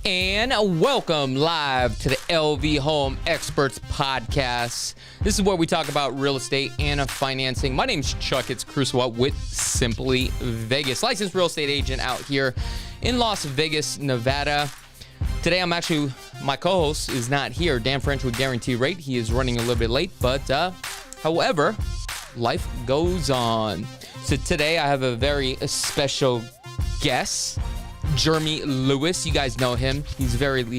And welcome live to the LV Home Experts Podcast. This is where we talk about real estate and financing. My name is Chakits Krulsawat with Simply Vegas, licensed real estate agent out here in Las Vegas, Nevada. Today, my co-host is not here. Dan French with Guarantee Rate. He is running a little bit late, but however, life goes on. So today, I have a very special guest. Greene-Lewis, you guys know him. He's very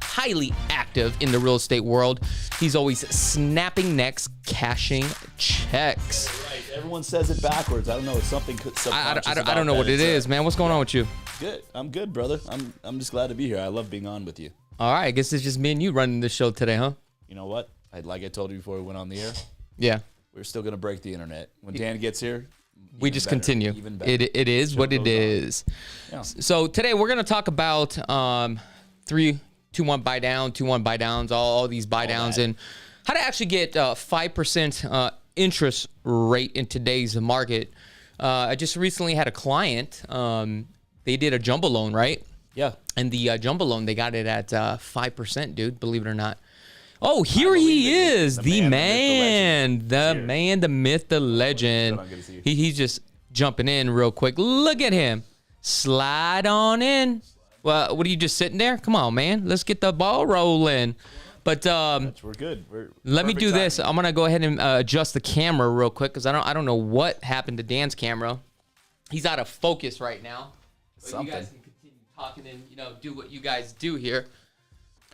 highly active in the real estate world. He's always snapping necks, cashing checks. Right. Everyone says it backwards. I don't know. It's something subconscious. I don't know what it is, man. What's going on with you? Good. I'm good, brother. I'm just glad to be here. I love being on with you. All right. I guess it's just me and you running this show today, huh? You know what? Like I told you before we went on the air. Yeah. We're still gonna break the internet when Dan gets here. We just continue. Even better. It is what it is. Yeah. So today we're gonna talk about 3-2-1 buy down, 2-1 buy downs, all these buy downs, and how to actually get 5% interest rate in today's market. I just recently had a client. They did a jumbo loan, right? Yeah. And the jumbo loan, they got it at 5%, dude. Believe it or not. Oh, here he is, the man, the myth, the legend. He's just jumping in real quick. Look at him. Slide on in. Well, what are you just sitting there? Come on, man. Let's get the ball rolling. But we're good. Let me do this. I'm gonna go ahead and adjust the camera real quick because I don't know what happened to Dan's camera. He's out of focus right now. But you guys can continue talking and do what you guys do here.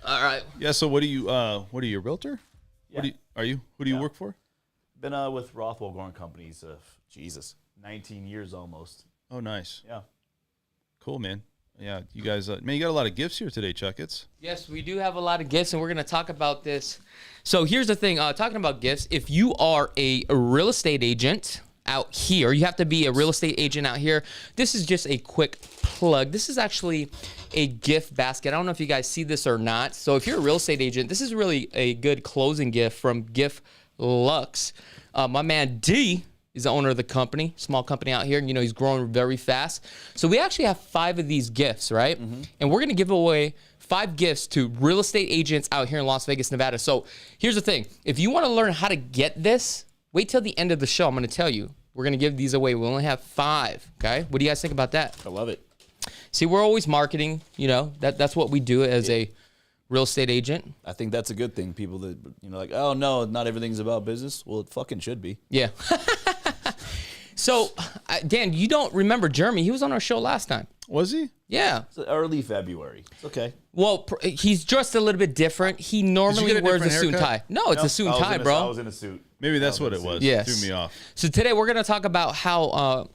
All right. Yeah. So what are you a realtor? Yeah. Who do you work for? Been with Rothwell Gornt companies. 19 years almost. Oh, nice. Yeah. Cool, man. Yeah. You guys, man, you got a lot of gifts here today, Chakits. Yes, we do have a lot of gifts, and we're gonna talk about this. So here's the thing. Talking about gifts, if you are a real estate agent, out here. You have to be a real estate agent out here. This is just a quick plug. This is actually a gift basket. I don't know if you guys see this or not. So if you're a real estate agent, this is really a good closing gift from Gift Lux. My man D is the owner of the company, small company out here. You know, he's growing very fast. So we actually have 5 of these gifts, right? And we're going to give away 5 gifts to real estate agents out here in Las Vegas, Nevada. So here's the thing. If you want to learn how to get this, wait till the end of the show. I'm going to tell you. We're going to give these away. We only have 5, okay? What do you guys think about that? I love it. See, we're always marketing. You know, that's what we do as a real estate agent. I think that's a good thing. People that, you know, like, oh, no, not everything's about business. Well, it fucking should be. Yeah. So, Dan, you don't remember Jeremy. He was on our show last time. Was he? Yeah. It's early February. It's okay. Well, he's dressed a little bit different. He normally get a wears a different suit and haircut? tie. No, it's a suit and tie, I bro. was in a suit. Maybe that's what it was. Yes. It threw me off. So today we're going to talk about how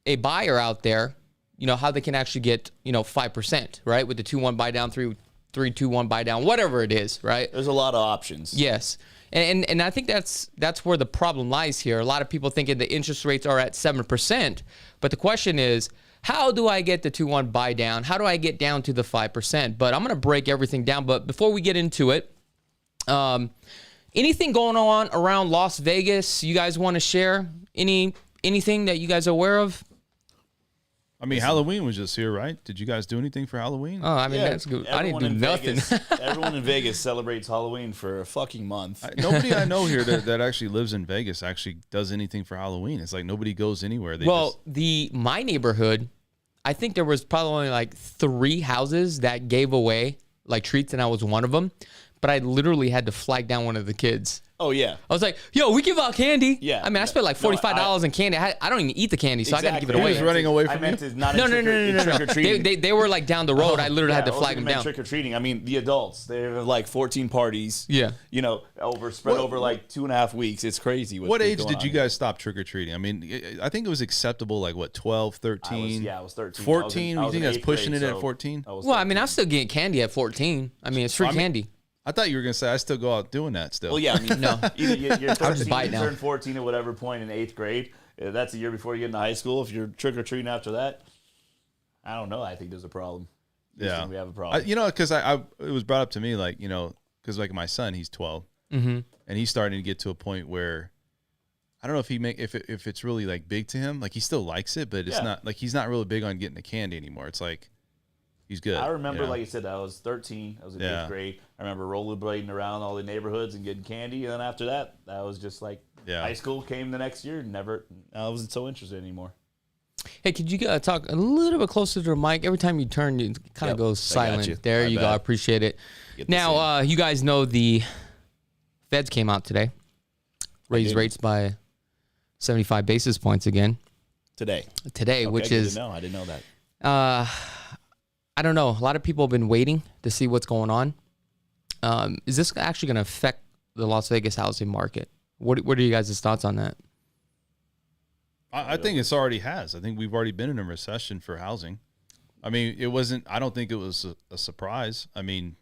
a buyer out there, you know, how they can actually get, you know, 5%, right? With the 2-1 buy down, 3-2-1 buy down, whatever it is, right? There's a lot of options. Yes. And I think that's where the problem lies here. A lot of people thinking the interest rates are at 7%, but the question is, how do I get the 2-1 buy down? How do I get down to the 5%? But I'm going to break everything down. But before we get into it, anything going on around Las Vegas you guys want to share? Anything that you guys are aware of? I mean, Halloween was just here, right? Did you guys do anything for Halloween? Oh, I mean, that's good. I didn't do nothing. Everyone in Vegas celebrates Halloween for a fucking month. Nobody I know here that actually lives in Vegas actually does anything for Halloween. It's like nobody goes anywhere. My neighborhood, I think there was probably only like 3 houses that gave away like treats, and I was one of them. But I literally had to flag down one of the kids. Oh, yeah. I was like, yo, we give out candy. Yeah. I mean, I spent like $45 in candy. I don't even eat the candy, so I got to give it He away. was running away from I meant you? it's not No. trick-or-treating. They were like down the road. I literally had to flag them down. Trick-or-treating. I mean, the adults, they have like 14 parties. Yeah. You know, spread over like 2.5 weeks. It's crazy. What age did you guys stop trick-or-treating? I mean, I think it was acceptable, like, what, 12, 13? I was 13. 14? You think that's pushing it at 14? Well, I mean, I'm still getting candy at 14. I mean, it's free candy. I thought you were going to say I still go out doing that still. Well, yeah, I mean, no. Either you're 13, bite you now. turn 14 at whatever point in 8th grade. That's a year before you get into high school. If you're trick-or-treating after that, I don't know. I think there's a problem. I think we have a problem. You know, because it was brought up to me, like, you know, because like my son, he's 12, and he's starting to get to a point where I don't know if it's really like big to him. Like he still likes it, but it's not like he's not really big on getting the candy anymore. It's like he's good. I remember, like you said, I was 13. I was in 8th grade. I remember rollerblading around all the neighborhoods and getting candy. And then after that, that was just like high school came the next year. I wasn't so interested anymore. Hey, could you talk a little bit closer to the mic? Every time you turn, it kind of goes silent. There you go. I appreciate it. Now, you guys know the Feds came out today, raised rates by 75 basis points again. Today, which is I didn't know that. I don't know. A lot of people have been waiting to see what's going on. Is this actually going to affect the Las Vegas housing market? What are you guys' thoughts on that? I think it's already has. I think we've already been in a recession for housing. I mean, it wasn't. I don't think it was a surprise. I mean,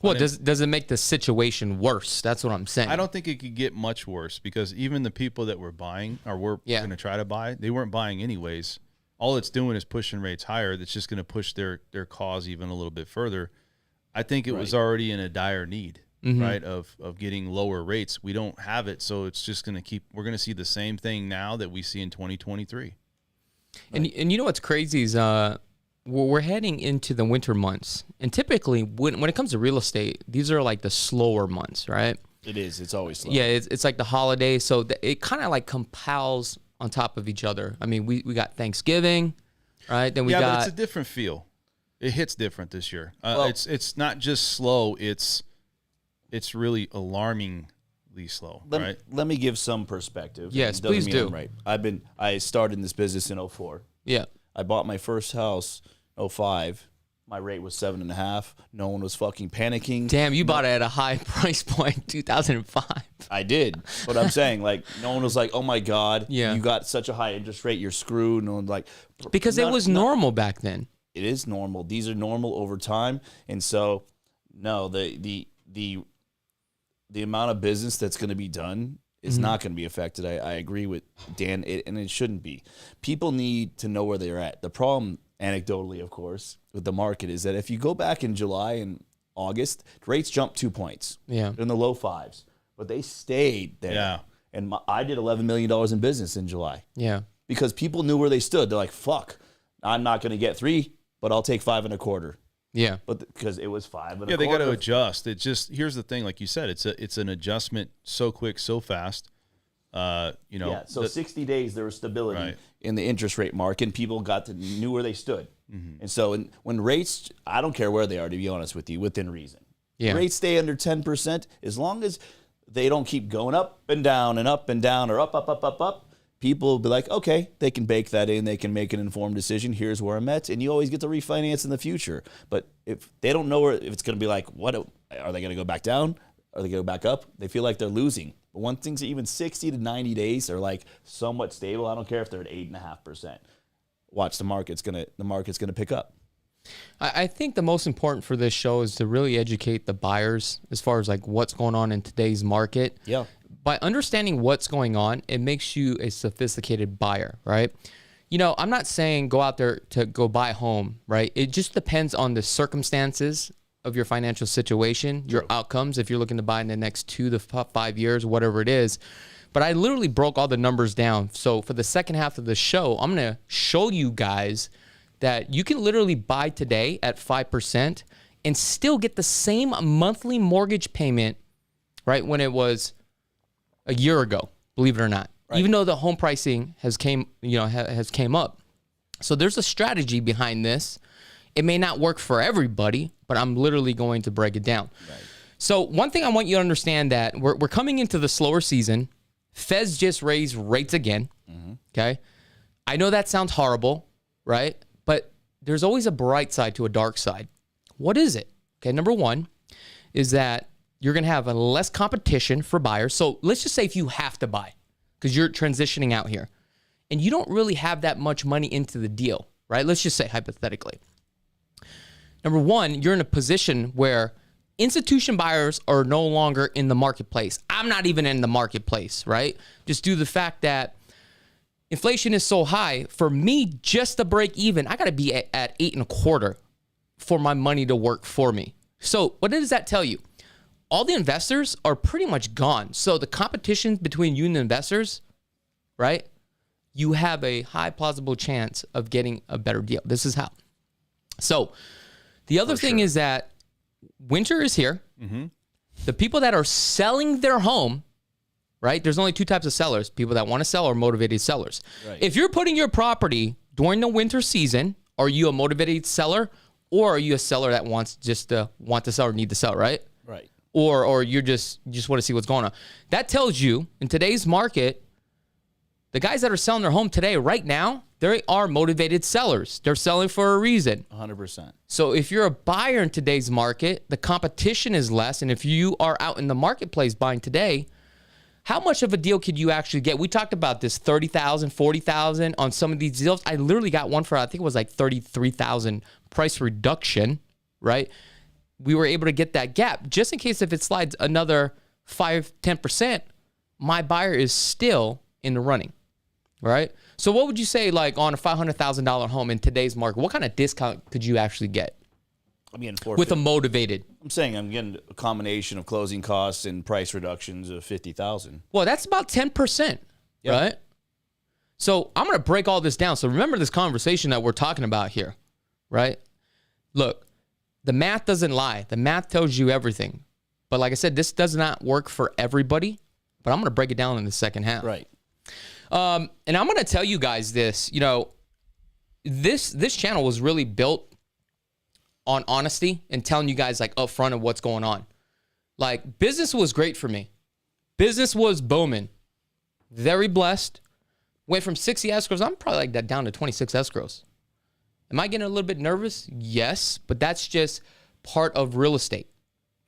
well, does it make the situation worse? That's what I'm saying. I don't think it could get much worse because even the people that were buying or were going to try to buy, they weren't buying anyways. All it's doing is pushing rates higher. That's just going to push their cause even a little bit further. I think it was already in a dire need, right, of getting lower rates. We don't have it, so it's just going to we're going to see the same thing now that we see in 2023. And you know what's crazy is we're heading into the winter months. And typically when it comes to real estate, these are like the slower months, right? It is. It's always slow. Yeah, it's like the holidays. So it kind of like compiles on top of each other. I mean, we got Thanksgiving, right? Then we got. But it's a different feel. It hits different this year. It's not just slow. It's really alarmingly slow, right? Let me give some perspective. Yes, please do. Right. I started in this business in 04. Yeah. I bought my first house 05. My rate was 7.5. No one was fucking panicking. Damn, you bought it at a high price point, 2005. I did. But I'm saying, like, no one was like, oh my God, you got such a high interest rate, you're screwed. No one's like. Because it was normal back then. It is normal. These are normal over time. And so, no, the amount of business that's going to be done is not going to be affected. I agree with Dan, and it shouldn't be. People need to know where they're at. The problem, anecdotally, of course, with the market is that if you go back in July and August, rates jumped 2 points. Yeah. They're in the low fives, but they stayed there. Yeah. And I did $11 million in business in July. Yeah. Because people knew where they stood. They're like, fuck, I'm not going to get 3, but I'll take 5.25. Yeah. But because it was 5.25. Yeah, they got to adjust. It just, here's the thing, like you said, it's an adjustment so quick, so fast. So 60 days there was stability in the interest rate market, and people knew where they stood. Mm-hmm. And so when rates, I don't care where they are, to be honest with you, within reason. Yeah. Rates stay under 10%, as long as they don't keep going up and down and up and down, or up, people will be like, okay, they can bake that in. They can make an informed decision. Here's where I'm at. And you always get to refinance in the future. But if they don't know if it's going to be like, what are they going to go back down? Are they going to go back up? They feel like they're losing. But when things are even 60 to 90 days are like somewhat stable, I don't care if they're at 8.5%. Watch, the market's going to pick up. I think the most important for this show is to really educate the buyers as far as like what's going on in today's market. Yeah. By understanding what's going on, it makes you a sophisticated buyer, right? I'm not saying go out there to go buy a home, right? It just depends on the circumstances of your financial situation, your outcomes, if you're looking to buy in the next 2 to 5 years, whatever it is. But I literally broke all the numbers down. So for the second half of the show, I'm going to show you guys that you can literally buy today at 5% and still get the same monthly mortgage payment, right, when it was a year ago, believe it or not, even though the home pricing has came up. So there's a strategy behind this. It may not work for everybody, but I'm literally going to break it down. Right. So one thing I want you to understand that we're coming into the slower season. Feds just raised rates again. Mm-hmm. Okay. I know that sounds horrible, right? But there's always a bright side to a dark side. What is it? Okay. Number one is that you're going to have a less competition for buyers. So let's just say if you have to buy because you're transitioning out here and you don't really have that much money into the deal, right? Let's just say hypothetically. Number one, you're in a position where institution buyers are no longer in the marketplace. I'm not even in the marketplace, right? Just due to the fact that inflation is so high. For me, just to break even, I got to be at 8.25 for my money to work for me. So what does that tell you? All the investors are pretty much gone. So the competition between you and the investors, right? You have a high plausible chance of getting a better deal. This is how. So the other thing is that winter is here. Mm-hmm. The people that are selling their home, right? There's only 2 types of sellers, people that want to sell or motivated sellers. Right. If you're putting your property during the winter season, are you a motivated seller or are you a seller that wants just to sell or need to sell, right? Right. Or you just want to see what's going on. That tells you in today's market, the guys that are selling their home today, right now, they are motivated sellers. They're selling for a reason. 100%. So if you're a buyer in today's market, the competition is less. And if you are out in the marketplace buying today, how much of a deal could you actually get? We talked about this, $30,000, $40,000 on some of these deals. I literally got one for, I think it was like $33,000 price reduction, right? We were able to get that gap. Just in case if it slides another 5-10%, my buyer is still in the running, right? So what would you say, like on a $500,000 home in today's market, what kind of discount could you actually get? I'm getting with a motivated. I'm saying I'm getting a combination of closing costs and price reductions of $50,000. Well, that's about 10%, right? So I'm going to break all this down. So remember this conversation that we're talking about here, right? Look, the math doesn't lie. The math tells you everything. But like I said, this does not work for everybody. But I'm going to break it down in the second half. Right. And I'm going to tell you guys this. This channel was really built on honesty and telling you guys like upfront of what's going on. Like business was great for me. Business was booming. Very blessed. Went from 60 escrows. I'm probably like that down to 26 escrows. Am I getting a little bit nervous? Yes, but that's just part of real estate,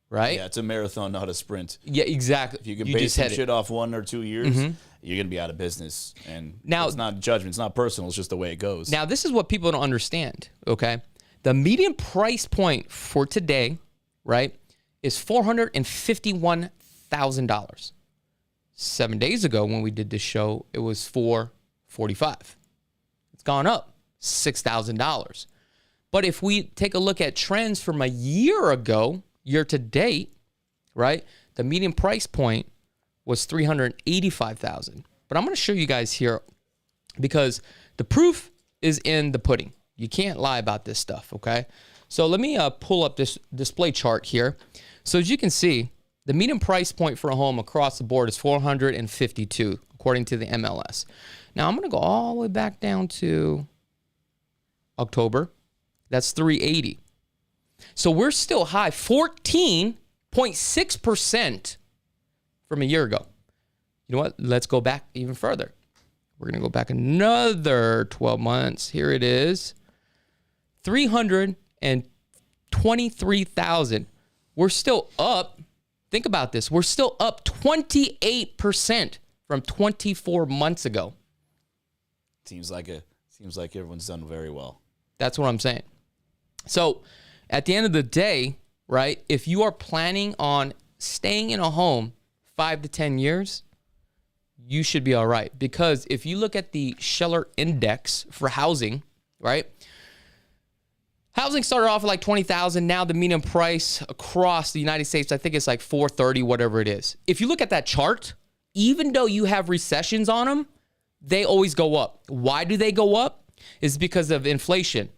right? Yeah, it's a marathon, not a sprint. Yeah, exactly. If you can base some shit off 1 or 2 years, you're going to be out of business. And now, it's not judgment. It's not personal. It's just the way it goes. Now, this is what people don't understand, okay? The median price point for today, right, is $451,000. 7 days ago when we did this show, it was $445. It's gone up $6,000. But if we take a look at trends from a year ago, year to date, right, the median price point was $385,000. But I'm going to show you guys here because the proof is in the pudding. You can't lie about this stuff, okay? So let me pull up this display chart here. So as you can see, the median price point for a home across the board is $452, according to the MLS. Now I'm going to go all the way back down to October. That's $380. So we're still high, 14.6% from a year ago. You know what? Let's go back even further. We're going to go back another 12 months. Here it is. 323,000. We're still up. Think about this. We're still up 28% from 24 months ago. Seems like everyone's done very well. That's what I'm saying. So at the end of the day, right, if you are planning on staying in a home 5 to 10 years, you should be all right. Because if you look at the Scheller Index for housing, right, housing started off at like 20,000. Now the median price across the United States, I think it's like 430, whatever it is. If you look at that chart, even though you have recessions on them, they always go up. Why do they go up? It's because of inflation.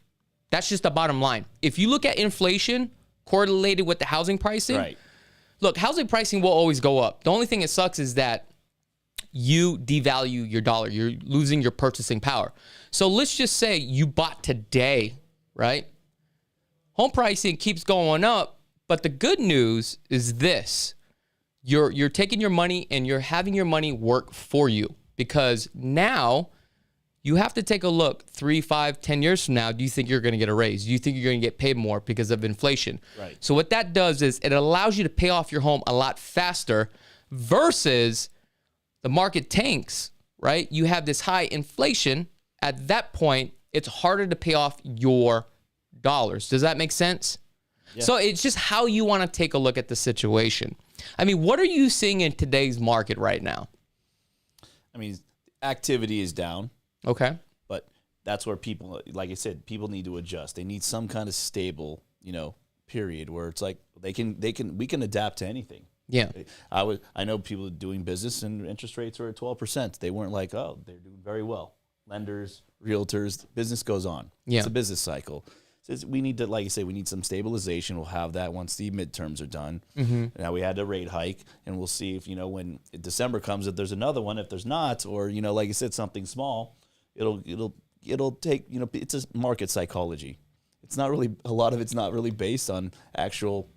That's just the bottom line. If you look at inflation correlated with the housing pricing, right. Look, housing pricing will always go up. The only thing that sucks is that you devalue your dollar. You're losing your purchasing power. So let's just say you bought today, right? Home pricing keeps going up, but the good news is this. You're taking your money and you're having your money work for you, because now you have to take a look 3, 5, 10 years from now. Do you think you're going to get a raise? Do you think you're going to get paid more because of inflation? Right. So what that does is it allows you to pay off your home a lot faster versus the market tanks, right? You have this high inflation. At that point, it's harder to pay off your dollars. Does that make sense? Yeah. So it's just how you want to take a look at the situation. I mean, what are you seeing in today's market right now? I mean, activity is down. Okay. But that's where people, like I said, people need to adjust. They need some kind of stable, period where it's like we can adapt to anything. Yeah. I know people doing business and interest rates are at 12%. They weren't like, oh, they're doing very well. Lenders, realtors, business goes on. Yeah. It's a business cycle. So we need to, like you say, we need some stabilization. We'll have that once the midterms are done. Mm-hmm. Now we had a rate hike, and we'll see if, when December comes, if there's another one. If there's not, or, like you said, something small, it'll take, it's a market psychology. It's not really, a lot of it's not really based on actual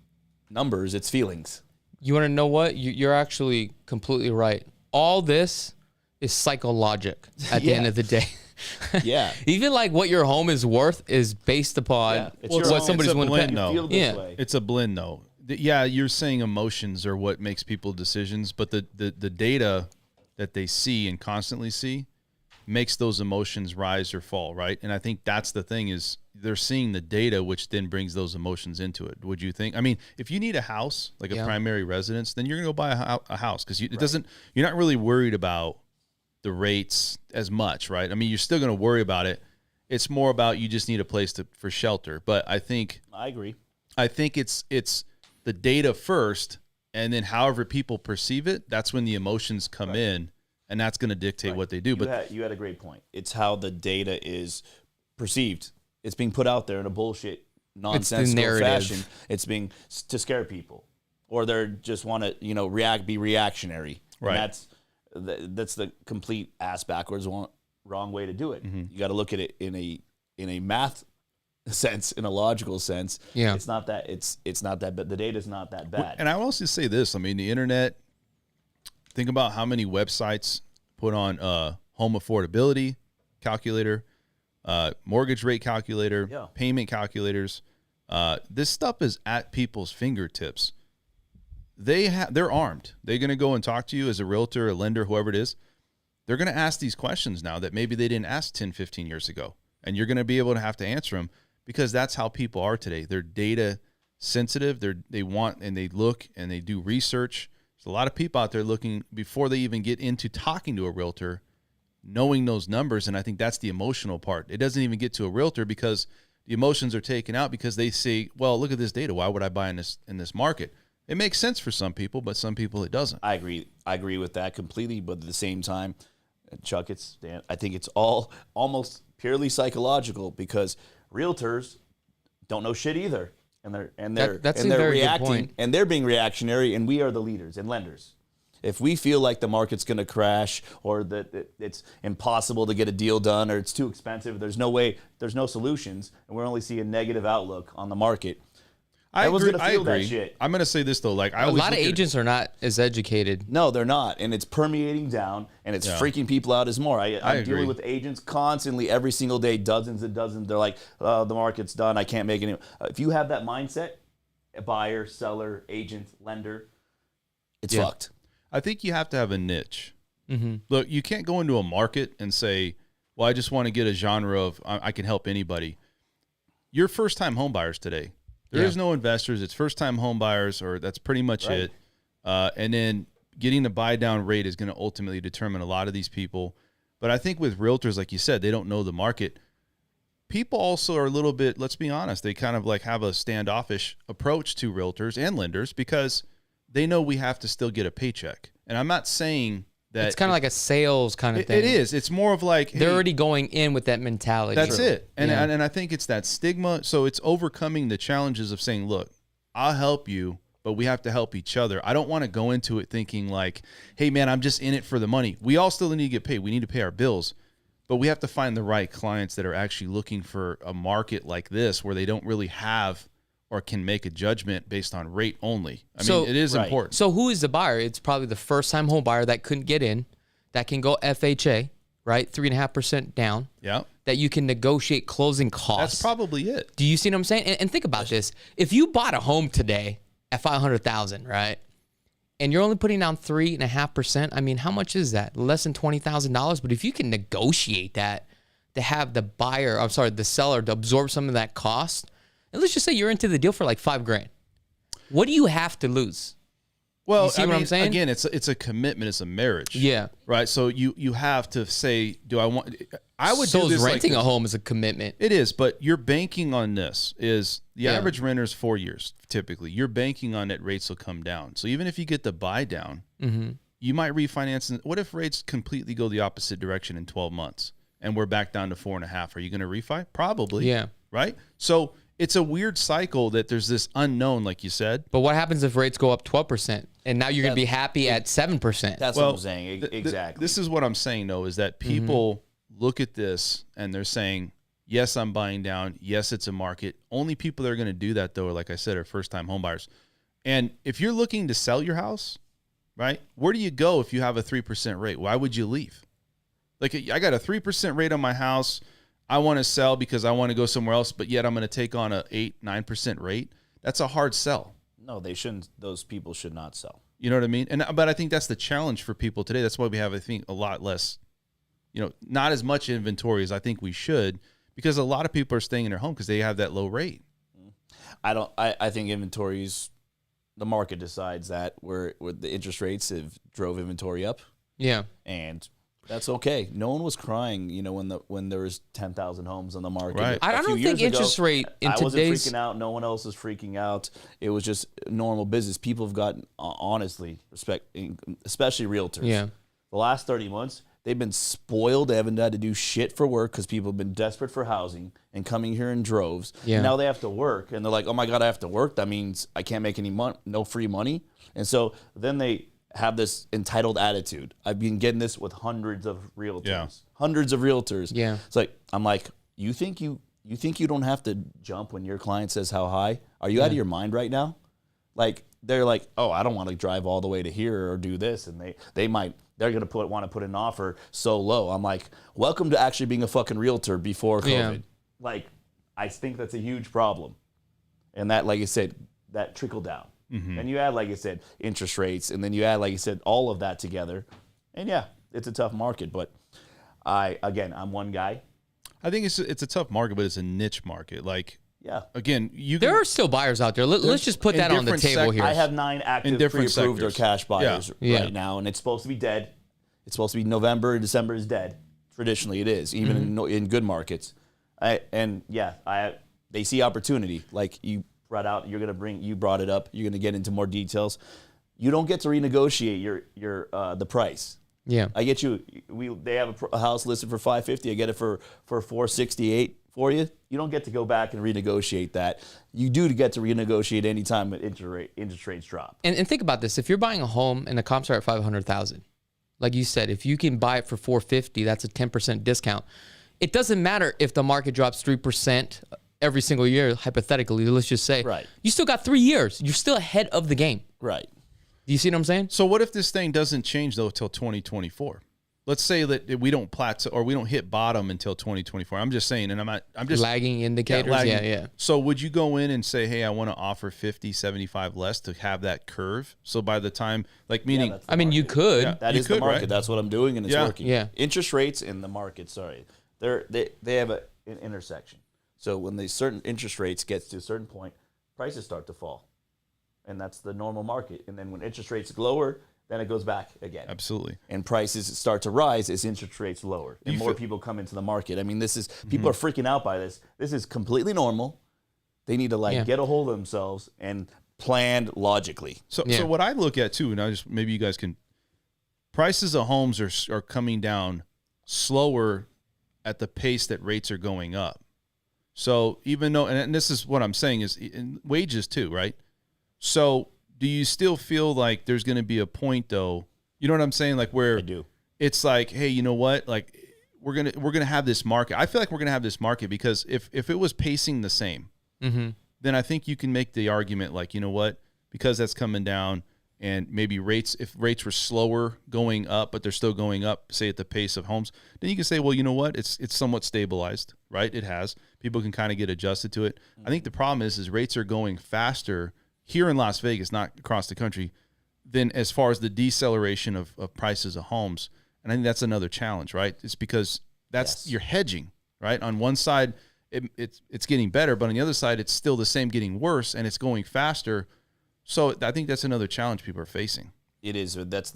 numbers. It's feelings. You want to know what? You're actually completely right. All this is psychologic at the end of the day. Yeah. Even like what your home is worth is based upon what somebody's willing to pay. It's a blend, though. Yeah, you're saying emotions are what makes people decisions, but the data that they see and constantly see makes those emotions rise or fall, right? And I think that's the thing, is they're seeing the data, which then brings those emotions into it. Would you think? I mean, if you need a house, like a primary residence, then you're going to go buy a house, because you're not really worried about the rates as much, right? I mean, you're still going to worry about it. It's more about you just need a place for shelter. But I agree. I think it's the data first, and then however people perceive it, that's when the emotions come in. And that's going to dictate what they do. But you had a great point. It's how the data is perceived. It's being put out there in a bullshit, nonsensical fashion. It's being to scare people, or they just want to, be reactionary. Right. And that's the complete ass backwards wrong way to do it. Mm-hmm. You got to look at it in a math sense, in a logical sense. Yeah. It's not that but the data's not that bad. And I will also say this. I mean, the internet. Think about how many websites put on home affordability calculator, mortgage rate calculator, payment calculators. This stuff is at people's fingertips. They're armed. They're going to go and talk to you as a realtor, a lender, whoever it is. They're going to ask these questions now that maybe they didn't ask 10, 15 years ago. And you're going to be able to have to answer them, because that's how people are today. They're data sensitive. They want and they look and they do research. There's a lot of people out there looking before they even get into talking to a realtor, knowing those numbers. And I think that's the emotional part. It doesn't even get to a realtor because the emotions are taken out because they say, well, look at this data. Why would I buy in this market? It makes sense for some people, but some people it doesn't. I agree with that completely. But at the same time, Chuck, I think it's all almost purely psychological because realtors don't know shit either. And they're reacting and they're being reactionary, and we are the leaders and lenders. If we feel like the market's going to crash or that it's impossible to get a deal done or it's too expensive, there's no solutions, and we're only seeing a negative outlook on the market. I agree. That shit. I'm going to say this though, like a lot of agents are not as educated. No, they're not, and it's permeating down, and it's freaking people out as more. I'm dealing with agents constantly, every single day, dozens and dozens. They're like, the market's done. I can't make any. If you have that mindset, a buyer, seller, agent, lender, it's fucked. I think you have to have a niche. Mm-hmm. Look, you can't go into a market and say, well, I just want to get a genre of I can help anybody. You're first-time home buyers today. There is no investors. It's first-time home buyers, or that's pretty much it. And then getting the buy-down rate is going to ultimately determine a lot of these people. But I think with realtors, like you said, they don't know the market. People also are a little bit, let's be honest, they kind of like have a standoffish approach to realtors and lenders because they know we have to still get a paycheck. And I'm not saying that it's kind of like a sales kind of thing. It is. It's more of like, they're already going in with that mentality. That's it. And I think it's that stigma. So it's overcoming the challenges of saying, look, I'll help you, but we have to help each other. I don't want to go into it thinking like, hey, man, I'm just in it for the money. We all still need to get paid. We need to pay our bills. But we have to find the right clients that are actually looking for a market like this where they don't really have or can make a judgment based on rate only. I mean, it is important. So who is the buyer? It's probably the first-time home buyer that couldn't get in, that can go FHA, right? 3.5% down. Yeah. That you can negotiate closing costs. That's probably it. Do you see what I'm saying? And think about this. If you bought a home today at $500,000, right? And you're only putting down 3.5%, I mean, how much is that? Less than $20,000. But if you can negotiate that to have the seller to absorb some of that cost, and let's just say you're into the deal for like $5,000. What do you have to lose? Well, you see what I'm saying? Again, it's a commitment. It's a marriage. Yeah. Right. So you have to say, do I want? I would do this. Renting a home is a commitment. It is, but you're banking on this. Is the average renter is 4 years typically. You're banking on that rates will come down. So even if you get the buy down, you might refinance. What if rates completely go the opposite direction in 12 months and we're back down to 4.5? Are you going to refi? Probably. Yeah. Right. So it's a weird cycle that there's this unknown, like you said. But what happens if rates go up 12% and now you're going to be happy at 7%? That's what I'm saying. Exactly. This is what I'm saying, though, is that people look at this and they're saying, yes, I'm buying down. Yes, it's a market. Only people that are going to do that, though, like I said, are first-time home buyers. And if you're looking to sell your house, right, where do you go if you have a 3% rate? Why would you leave? Like, I got a 3% rate on my house. I want to sell because I want to go somewhere else, but yet I'm going to take on a 8-9% rate. That's a hard sell. No, they shouldn't. Those people should not sell. You know what I mean? But I think that's the challenge for people today. That's why we have, I think, a lot less, not as much inventory as I think we should, because a lot of people are staying in their home because they have that low rate. I think inventories, the market decides that where the interest rates have drove inventory up. Yeah. And that's okay. No one was crying, when there was 10,000 homes on the market. Right. I don't think interest rate in today's... I wasn't freaking out. No one else was freaking out. It was just normal business. People have gotten, honestly, especially realtors. Yeah. The last 30 months, they've been spoiled. They haven't had to do shit for work because people have been desperate for housing and coming here in droves. Yeah. Now they have to work, and they're like, oh, my God, I have to work. That means I can't make any money, no free money. And so then they have this entitled attitude. I've been getting this with hundreds of realtors. Yeah. Hundreds of realtors. Yeah. It's like, I'm like, you think you don't have to jump when your client says how high? Are you out of your mind right now? Like, they're like, oh, I don't want to drive all the way to here or do this. And they're going to want to put an offer so low. I'm like, welcome to actually being a fucking realtor before COVID. Yeah. Like, I think that's a huge problem. And that, like I said, that trickle down. Mm-hmm. And you add, like I said, interest rates, and then you add, like I said, all of that together. And yeah, it's a tough market. But I'm one guy. I think it's a tough market, but it's a niche market. Like, Yeah. Again, there are still buyers out there. Let's just put that on the table here. I have 9 active pre-approved or cash buyers right now, and it's supposed to be dead. It's supposed to be November, December is dead. Traditionally, it is, even in good markets. They see opportunity. Like you brought out, you brought it up. You're going to get into more details. You don't get to renegotiate the price. Yeah, I get you. They have a house listed for $550. I get it for $468 for you. You don't get to go back and renegotiate that. You do get to renegotiate any time interest rates drop. And think about this: if you're buying a home and the comps are at $500,000, like you said, if you can buy it for $450, that's a 10% discount. It doesn't matter if the market drops 3% every single year. Hypothetically, let's just say, right, you still got 3 years. You're still ahead of the game. Right. Do you see what I'm saying? So what if this thing doesn't change though until 2024? Let's say that we don't plateau or we don't hit bottom until 2024. I'm just saying, and I'm just lagging indicators. Yeah. So would you go in and say, hey, I want to offer 50, 75 less to have that curve? So by the time, like, meaning, you could. Yeah, that is the market. Right? That's what I'm doing, and it's working. Yeah. Interest rates in the market, they have an intersection. So when the certain interest rates gets to a certain point, prices start to fall. And that's the normal market. And then when interest rates lower, then it goes back again. Absolutely. And prices start to rise as interest rates lower. And more people come into the market. I mean, people are freaking out by this. This is completely normal. They need to get a hold of themselves and plan logically. So what I look at too, and maybe you guys can, prices of homes are coming down slower at the pace that rates are going up. So even though, and this is what I'm saying is in wages too, right? So do you still feel like there's going to be a point though, you know what I'm saying? Like where I do. It's like, hey, you know what? Like we're going to have this market. I feel like we're going to have this market because if it was pacing the same, then I think you can make the argument like, you know what? Because that's coming down and maybe if rates were slower going up, but they're still going up, say at the pace of homes, then you can say, well, you know what? It's somewhat stabilized, right? It has. People can kind of get adjusted to it. I think the problem is rates are going faster here in Las Vegas, not across the country, than as far as the deceleration of prices of homes. And I think that's another challenge, right? It's because you're hedging, right? On one side, it's getting better, but on the other side, it's still the same getting worse, and it's going faster. So I think that's another challenge people are facing. It is. That's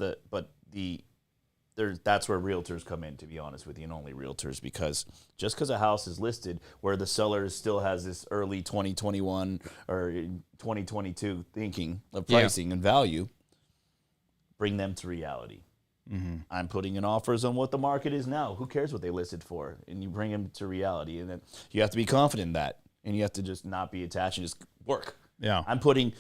where realtors come in, to be honest with you, and only realtors, because just because a house is listed where the seller still has this early 2021 or 2022 thinking of pricing and value, bring them to reality. I'm putting in offers on what the market is now. Who cares what they listed for? And you bring them to reality, and then you have to be confident in that, and you have to just not be attached and just work. Yeah, I'm putting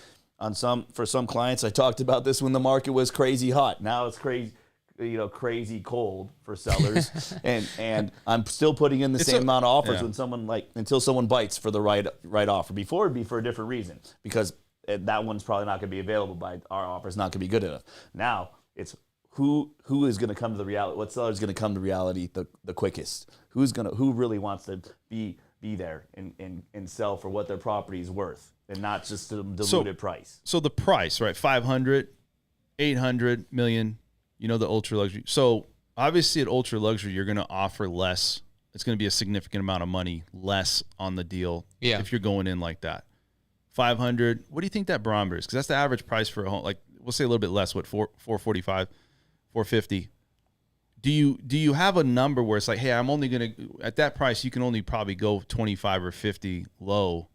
for some clients. I talked about this when the market was crazy hot. Now it's crazy cold for sellers, and I'm still putting in the same amount of offers when someone until someone bites for the right offer. Before it'd be for a different reason, because that one's probably not going to be available. By our offer's not going to be good enough. Now it's who is going to come to the reality. What seller is going to come to reality the quickest? Who really wants to be there and sell for what their property is worth, and not just a diluted price. So the price, right? 500, 800 million. You know, the ultra luxury. So obviously at ultra luxury, you're going to offer less. It's going to be a significant amount of money less on the deal if you're going in like that. 500. What do you think that barometer is? Because that's the average price for a home. Like we'll say a little bit less. What 445, 450. Do you have a number where it's like, hey, I'm only going to at that price you can only probably go 25 or 50 low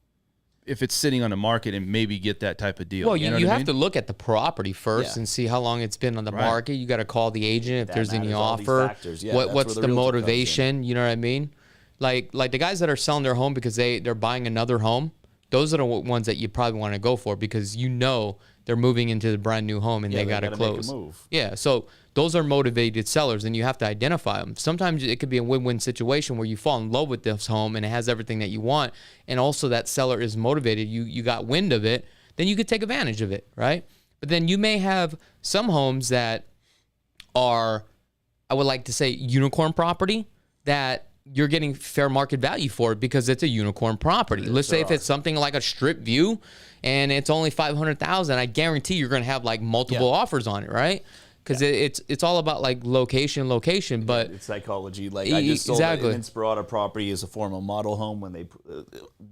if it's sitting on the market and maybe get that type of deal. Well, you have to look at the property first and see how long it's been on the market. You got to call the agent if there's any offer. What's the motivation? You know what I mean? Like the guys that are selling their home because they're buying another home. Those are the ones that you probably want to go for because you know they're moving into the brand new home and they got to close. Make a move. Yeah, so those are motivated sellers, and you have to identify them. Sometimes it could be a win-win situation where you fall in love with this home and it has everything that you want, and also that seller is motivated. You got wind of it, then you could take advantage of it, right? But then you may have some homes that are, I would like to say, unicorn property that you're getting fair market value for it because it's a unicorn property. Let's say if it's something like a strip view and it's only $500,000, I guarantee you're going to have like multiple offers on it, right? because it's all about like location, but it's psychology. Like I just sold an Inspirata property as a formal model home when they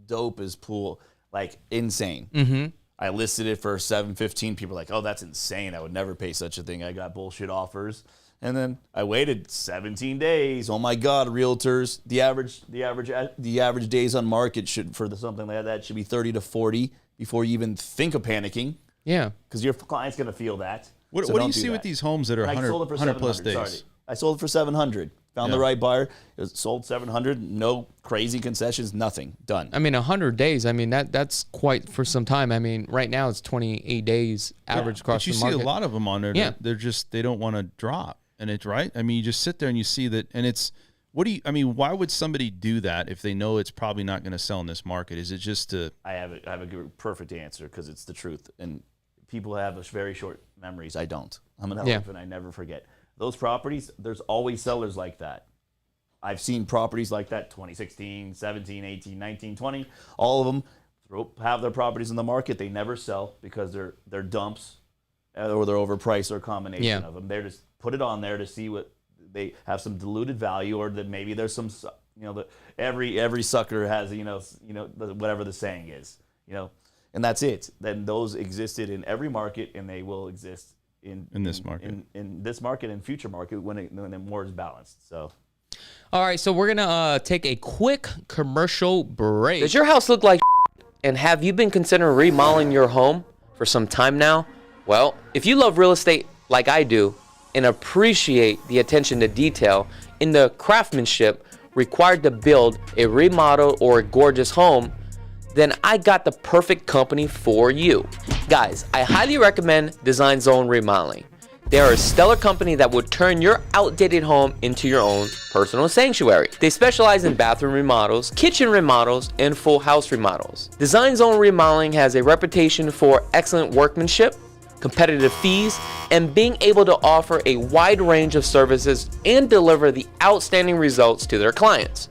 dope as pool, like insane. Mm-hmm. I listed it for $715. People were like, oh, that's insane. I would never pay such a thing. I got bullshit offers. And then I waited 17 days. Oh my God, realtors! The average days on market for something like that should be 30 to 40 before you even think of panicking. Yeah, because your client's gonna feel that. What do you see with these homes that are 100 plus days? Sorry. I sold it for $700. Found the right buyer. It was sold $700. No crazy concessions. Nothing. Done. I mean, 100 days. I mean, that's quite for some time. I mean, right now it's 28 days average across the market. You see a lot of them on there. Yeah. They don't want to drop. And it's right. I mean, you just sit there and you see that, and it's, why would somebody do that if they know it's probably not going to sell in this market? Is it just to? I have a perfect answer because it's the truth. And people have very short memories. I don't. I'm an elephant. I never forget. Those properties, there's always sellers like that. I've seen properties like that 2016, 17, 18, 19, 20. All of them have their properties in the market. They never sell because they're dumps or they're overpriced or a combination of them. They're just put it on there to see what they have some diluted value, or that maybe there's some, every sucker has, whatever the saying is, and that's it. Then those existed in every market, and they will exist in this market, in this market and future market when it more is balanced. So, all right, so we're gonna take a quick commercial break. Does your house look like and have you been considering remodeling your home for some time now? Well, if you love real estate like I do and appreciate the attention to detail in the craftsmanship required to build a remodel or a gorgeous home, then I got the perfect company for you. Guys, I highly recommend Design Zone Remodeling. They are a stellar company that will turn your outdated home into your own personal sanctuary. They specialize in bathroom remodels, kitchen remodels, and full house remodels. Design Zone Remodeling has a reputation for excellent workmanship, competitive fees, and being able to offer a wide range of services and deliver the outstanding results to their clients.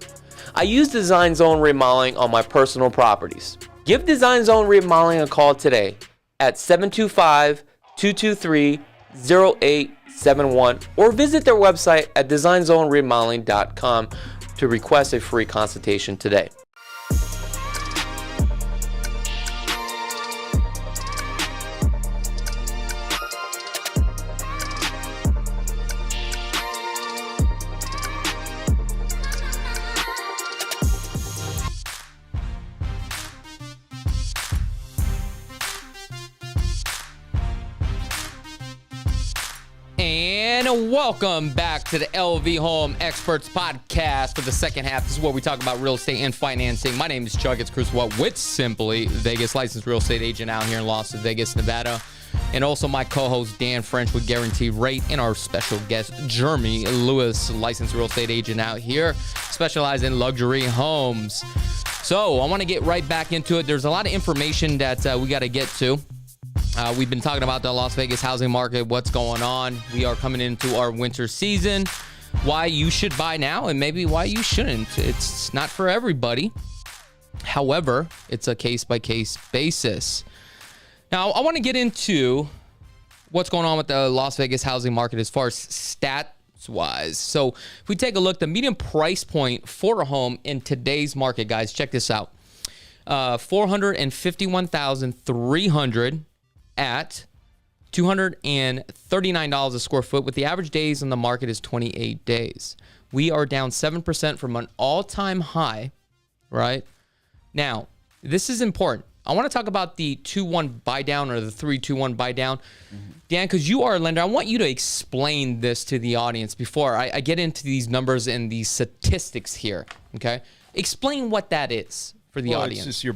I use Design Zone Remodeling on my personal properties. Give Design Zone Remodeling a call today at 725-223-0871 or visit their website at designzoneremodeling.com to request a free consultation today. And welcome back to the LV Home Experts Podcast for the second half. This is where we talk about real estate and financing. My name is Chakits Krulsawat with Simply Vegas, licensed real estate agent out here in Las Vegas, Nevada. And also my co-host Dan French with Guaranteed Rate, and our special guest Jeremy Lewis, licensed real estate agent out here, specialized in luxury homes. So I want to get right back into it. There's a lot of information that we got to get to. We've been talking about the Las Vegas housing market, what's going on. We are coming into our winter season, why you should buy now and maybe why you shouldn't. It's not for everybody. However, it's a case-by-case basis. Now, I want to get into what's going on with the Las Vegas housing market as far as stats-wise. So if we take a look, the median price point for a home in today's market, guys, check this out. $451,300 at $239 a square foot, with the average days on the market is 28 days. We are down 7% from an all-time high, right? Now, this is important. I want to talk about the 2-1 buy down or the 3-2-1 buy down. Mm-hmm. Dan, because you are a lender, I want you to explain this to the audience before I get into these numbers and these statistics here, okay? Explain what that is for the audience. It's just you're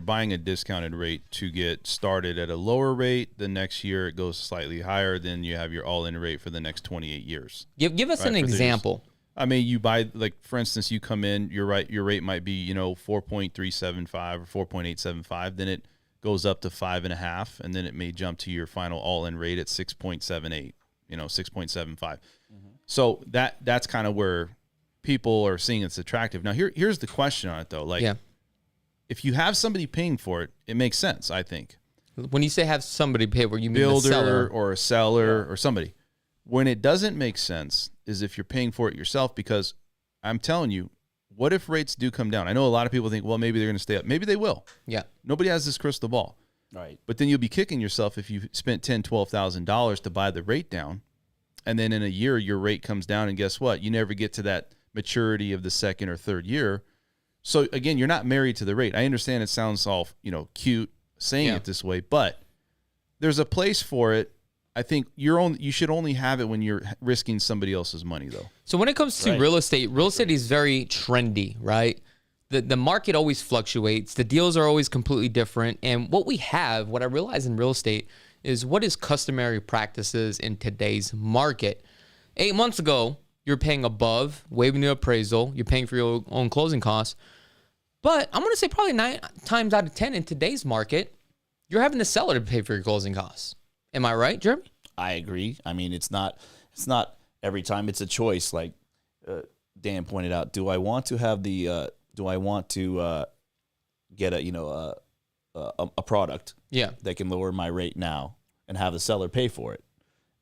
buying a discounted rate to get started at a lower rate. The next year it goes slightly higher. Then you have your all-in rate for the next 28 years. Give us an example. I mean, you buy, like, for instance, you come in, your rate might be 4.375 or 4.875. Then it goes up to 5.5, and then it may jump to your final all-in rate at 6.78. 6.75. Mm-hmm. So that's kind of where people are seeing it's attractive. Now here's the question on it though. Like, if you have somebody paying for it, it makes sense, I think. When you say have somebody pay for it, you mean builder a seller or a seller or somebody. When it doesn't make sense is if you're paying for it yourself, because I'm telling you, what if rates do come down? I know a lot of people think, well, maybe they're going to stay up. Maybe they will. Yeah. Nobody has this crystal ball. Right. But then you'll be kicking yourself if you spent $10,000, $12,000 to buy the rate down. And then in a year, your rate comes down. And guess what? You never get to that maturity of the second or third year. So again, you're not married to the rate. I understand it sounds all, cute saying it this way, but there's a place for it. I think you should only have it when you're risking somebody else's money, though. So when it comes to real estate is very trendy, right? The market always fluctuates. The deals are always completely different. And what I realize in real estate is what is customary practices in today's market. 8 months ago, you're paying above, waiving the appraisal. You're paying for your own closing costs. But I'm going to say probably 9 times out of 10 in today's market, you're having the seller to pay for your closing costs. Am I right, Jeremy? I agree. I mean, it's not every time. It's a choice. Like Dan pointed out, do I want to have the? Do I want to get a product? That can lower my rate now and have the seller pay for it?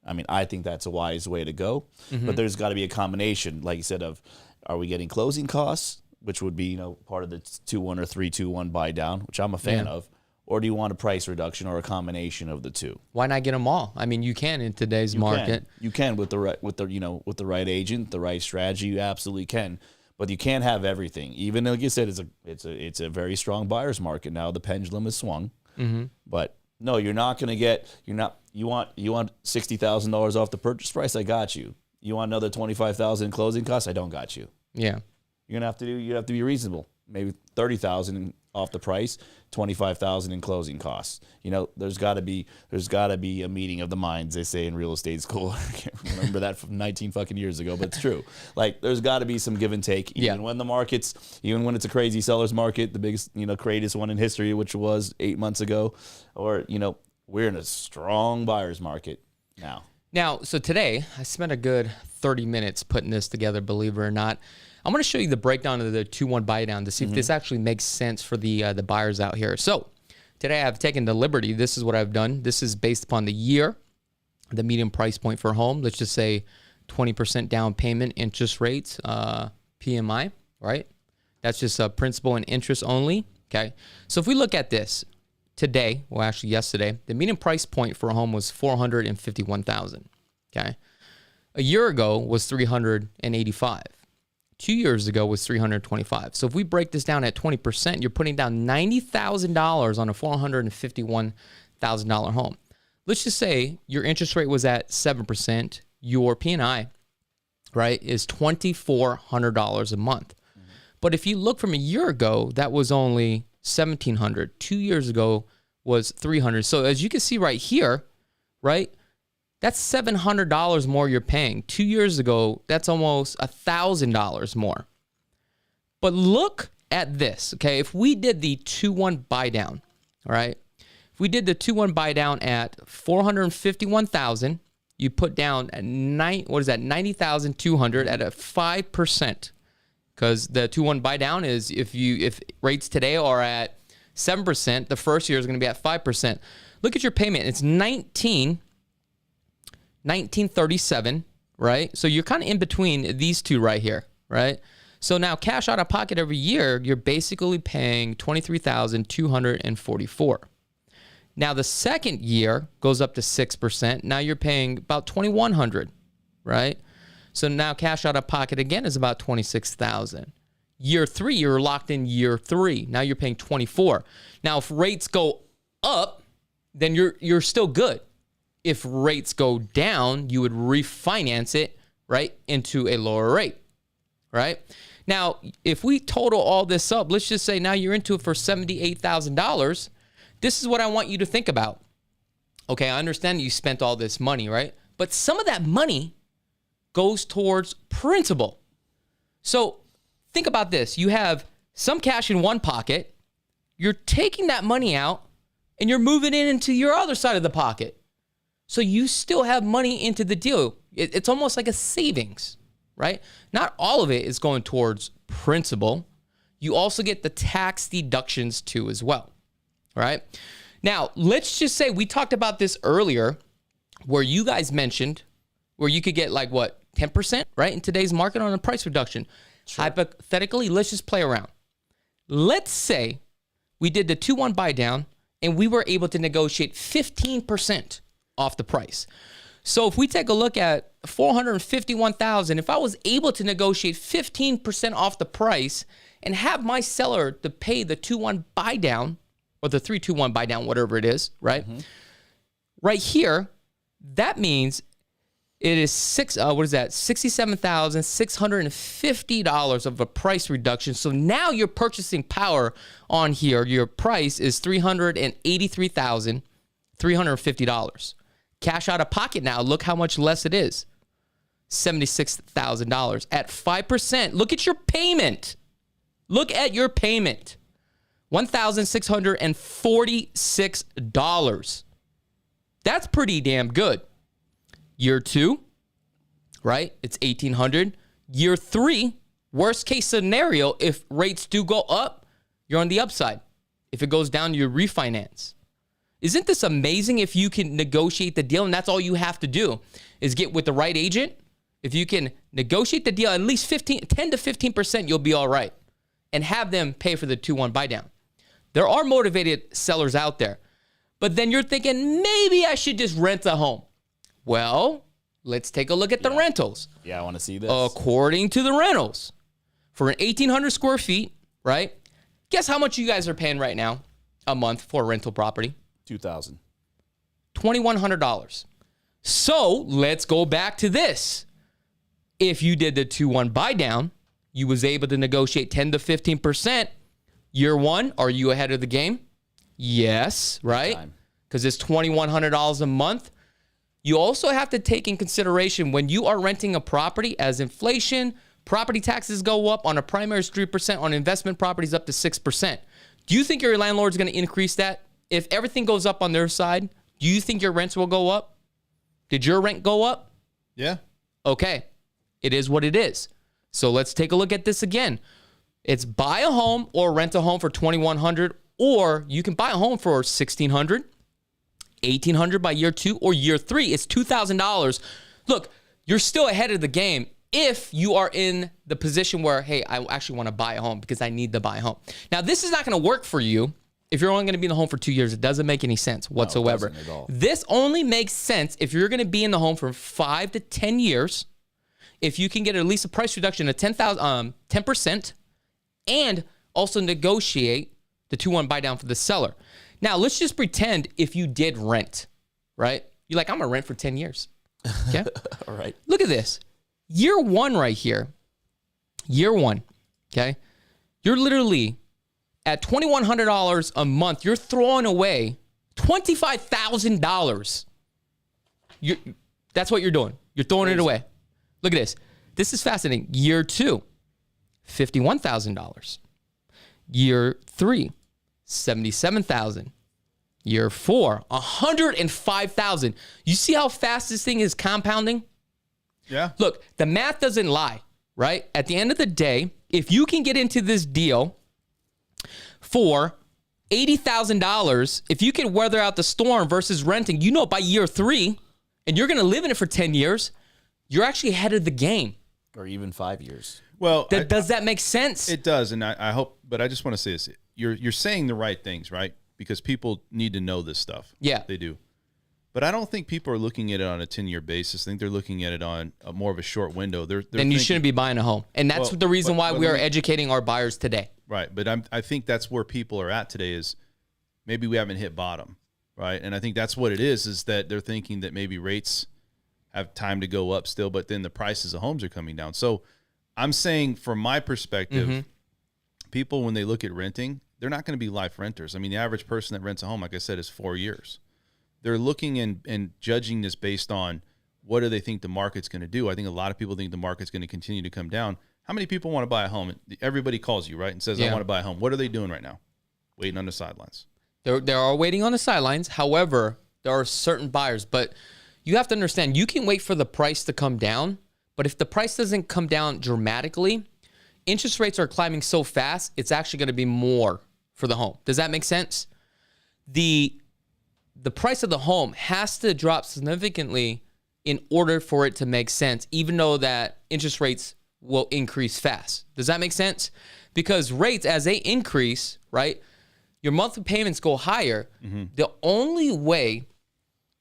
I mean, I think that's a wise way to go. Mm-hmm. But there's got to be a combination, like you said, of are we getting closing costs, which would be part of the 2-1 or 3-2-1 buy down, which I'm a fan of. Or do you want a price reduction or a combination of the two? Why not get them all? I mean, you can in today's market. You can with the right agent, the right strategy. You absolutely can, but you can't have everything. Even like you said, it's a very strong buyer's market now. The pendulum has swung, but no, you're not going to get. You want $60,000 off the purchase price? I got you. You want another $25,000 in closing costs? I don't got you. Yeah, you have to be reasonable. Maybe $30,000 off the price, $25,000 in closing costs. There's got to be a meeting of the minds, they say in real estate school. I can't remember that from 19 fucking years ago, but it's true. Like there's got to be some give and take, even when it's a crazy seller's market, the biggest, craziest one in history, which was 8 months ago, or we're in a strong buyer's market now. Now, so today I spent a good 30 minutes putting this together, believe it or not. I'm going to show you the breakdown of the 2-1 buy down to see if this actually makes sense for the buyers out here. So today I have taken the liberty. This is what I've done. This is based upon the year, the median price point for a home. Let's just say 20% down payment, interest rates, PMI, right? That's just principal and interest only. Okay. So if we look at this today, well, actually yesterday, the median price point for a home was $451,000. Okay. A year ago was $385,000. 2 years ago was $325,000. So if we break this down at 20%, you're putting down $90,000 on a $451,000 home. Let's just say your interest rate was at 7%. Your P&I, right, is $2,400 a month. Mm-hmm. But if you look from a year ago, that was only $1,700. 2 years ago was $300. So as you can see right here, right, that's $700 more you're paying. 2 years ago, that's almost $1,000 more. But look at this, okay? If we did the 2-1 buy down, all right? If we did the 2-1 buy down at $451,000, you put down $90,200 at a 5%. Because the 2-1 buy down is if rates today are at 7%, the first year is going to be at 5%. Look at your payment. It's $1937, right? So you're kind of in between these two right here, right? So now cash out of pocket every year, you're basically paying $23,244. Now the second year goes up to 6%. Now you're paying about $2,100, right? So now cash out of pocket again is about $26,000. Year 3, you're locked in year 3. Now you're paying $24,000. Now if rates go up, then you're still good. If rates go down, you would refinance it, right, into a lower rate, right? Now, if we total all this up, let's just say now you're into it for $78,000. This is what I want you to think about. Okay, I understand you spent all this money, right? But some of that money goes towards principal. So think about this. You have some cash in one pocket. You're taking that money out, and you're moving it into your other side of the pocket. So you still have money into the deal. It's almost like a savings, right? Not all of it is going towards principal. You also get the tax deductions too as well, right? Now, let's just say we talked about this earlier where you guys mentioned where you could get like what, 10%, right? In today's market on a price reduction. Sure. Hypothetically, let's just play around. Let's say we did the 2-1 buy down and we were able to negotiate 15% off the price. So if we take a look at $451,000, if I was able to negotiate 15% off the price and have my seller to pay the 2-1 buy down or the 3-2-1 buy down, whatever it is, right? Mm-hmm. Right here, that means it is $67,650 of a price reduction. So now your purchasing power on here, your price is $383,350. Cash out of pocket now, look how much less it is. $76,000 at 5%. Look at your payment. Look at your payment. $1,646. That's pretty damn good. Year 2, right? It's $1,800. Year 3, worst case scenario, if rates do go up, you're on the upside. If it goes down, you refinance. Isn't this amazing if you can negotiate the deal? And that's all you have to do is get with the right agent. If you can negotiate the deal, at least 10 to 15%, you'll be all right. And have them pay for the 2-1 buy down. There are motivated sellers out there. But then you're thinking, maybe I should just rent a home. Well, let's take a look at the rentals. Yeah, I want to see this. According to the rentals, for an 1,800 square feet, right? Guess how much you guys are paying right now a month for a rental property? $2,000. $2,100. So let's go back to this. If you did the 2-1 buy down, you was able to negotiate 10 to 15%. Year 1, are you ahead of the game? Yes, right? Because it's $2,100 a month. You also have to take in consideration when you are renting a property, as inflation, property taxes go up on a primary 3%, on investment properties up to 6%. Do you think your landlord's going to increase that? If everything goes up on their side, do you think your rents will go up? Did your rent go up? Yeah. Okay. It is what it is. So let's take a look at this again. It's buy a home or rent a home for $2,100, or you can buy a home for $1,600. $1,800 by year 2 or year 3. It's $2,000. Look, you're still ahead of the game if you are in the position where, hey, I actually want to buy a home because I need to buy a home. Now, this is not going to work for you if you're only going to be in the home for 2 years. It doesn't make any sense whatsoever. No, it doesn't at all. This only makes sense if you're going to be in the home for 5 to 10 years, if you can get at least a price reduction of 10%, and also negotiate the 2-1 buy down for the seller. Now, let's just pretend if you did rent, right? You're like, I'm going to rent for 10 years. Okay? All right. Look at this. Year 1 right here. Year 1, okay? You're literally at $2,100 a month. You're throwing away $25,000. That's what you're doing. You're throwing it away. Look at this. This is fascinating. Year 2, $51,000. Year 3, $77,000. Year 4, $105,000. You see how fast this thing is compounding? Yeah. Look, the math doesn't lie, right? At the end of the day, if you can get into this deal for $80,000, if you can weather out the storm versus renting, you know by year 3, and you're going to live in it for 10 years, you're actually ahead of the game. Or even 5 years. Well, does that make sense? It does, and I hope, but I just want to say this. You're saying the right things, right? Because people need to know this stuff. Yeah. They do. But I don't think people are looking at it on a 10-year basis. I think they're looking at it on more of a short window. Then you shouldn't be buying a home. And that's the reason why we are educating our buyers today. Right. But I think that's where people are at today is maybe we haven't hit bottom, right? And I think that's what it is that they're thinking that maybe rates have time to go up still, but then the prices of homes are coming down. So I'm saying from my perspective, people, when they look at renting, they're not going to be life renters. I mean, the average person that rents a home, like I said, is 4 years. They're looking and judging this based on what do they think the market's going to do. I think a lot of people think the market's going to continue to come down. How many people want to buy a home? Everybody calls you, right, and says, I want to buy a home. What are they doing right now? Waiting on the sidelines. They are waiting on the sidelines. However, there are certain buyers. But you have to understand, you can wait for the price to come down. But if the price doesn't come down dramatically, interest rates are climbing so fast, it's actually going to be more for the home. Does that make sense? The price of the home has to drop significantly in order for it to make sense, even though that interest rates will increase fast. Does that make sense? Because rates, as they increase, right, your monthly payments go higher. The only way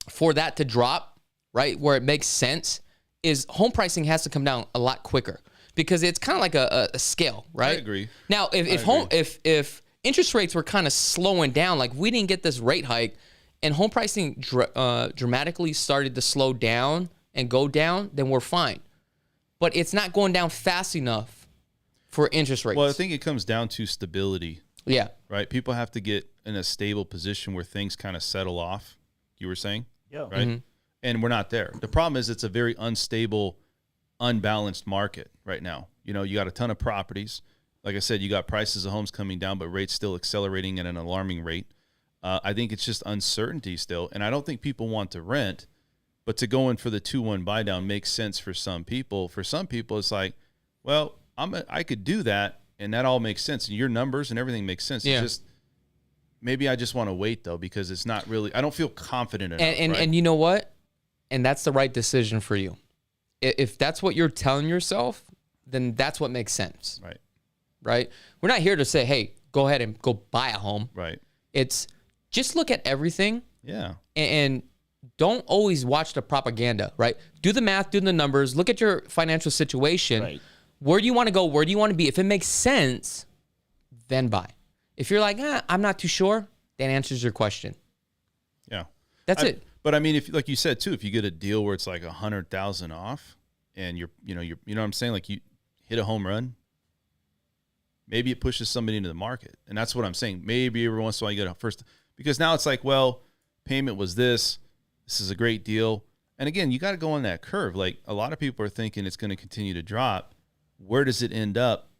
for that to drop, right, where it makes sense, is home pricing has to come down a lot quicker, because it's kind of like a scale, right? I agree. Now, if interest rates were kind of slowing down, like we didn't get this rate hike, and home pricing dramatically started to slow down and go down, then we're fine. But it's not going down fast enough for interest rates. Well, I think it comes down to stability. Yeah. Right? People have to get in a stable position where things kind of settle off, you were saying? Yeah. Right? And we're not there. The problem is it's a very unstable, unbalanced market right now. You know, you got a ton of properties. Like I said, you got prices of homes coming down, but rates still accelerating at an alarming rate. I think it's just uncertainty still. And I don't think people want to rent, but to go in for the 2-1 buy down makes sense for some people. For some people, it's like, well, I could do that, and that all makes sense. And your numbers and everything makes sense. Yeah. It's just, maybe I just want to wait, though, because it's not really, I don't feel confident enough. And you know what? And that's the right decision for you. If that's what you're telling yourself, then that's what makes sense. Right. Right? We're not here to say, hey, go ahead and go buy a home. Right. It's just look at everything. Yeah. And don't always watch the propaganda, right? Do the math, do the numbers, look at your financial situation. Right. Where do you want to go? Where do you want to be? If it makes sense, then buy. If you're like, I'm not too sure, that answers your question. Yeah. That's it. But I mean, if, like you said too, if you get a deal where it's like 100,000 off, and you know what I'm saying, like you hit a home run, maybe it pushes somebody into the market, and that's what I'm saying. Maybe every once in a while you get a first, because now it's like, well, payment was this. This is a great deal, and again, you got to go on that curve. Like a lot of people are thinking it's going to continue to drop. Where does it end up?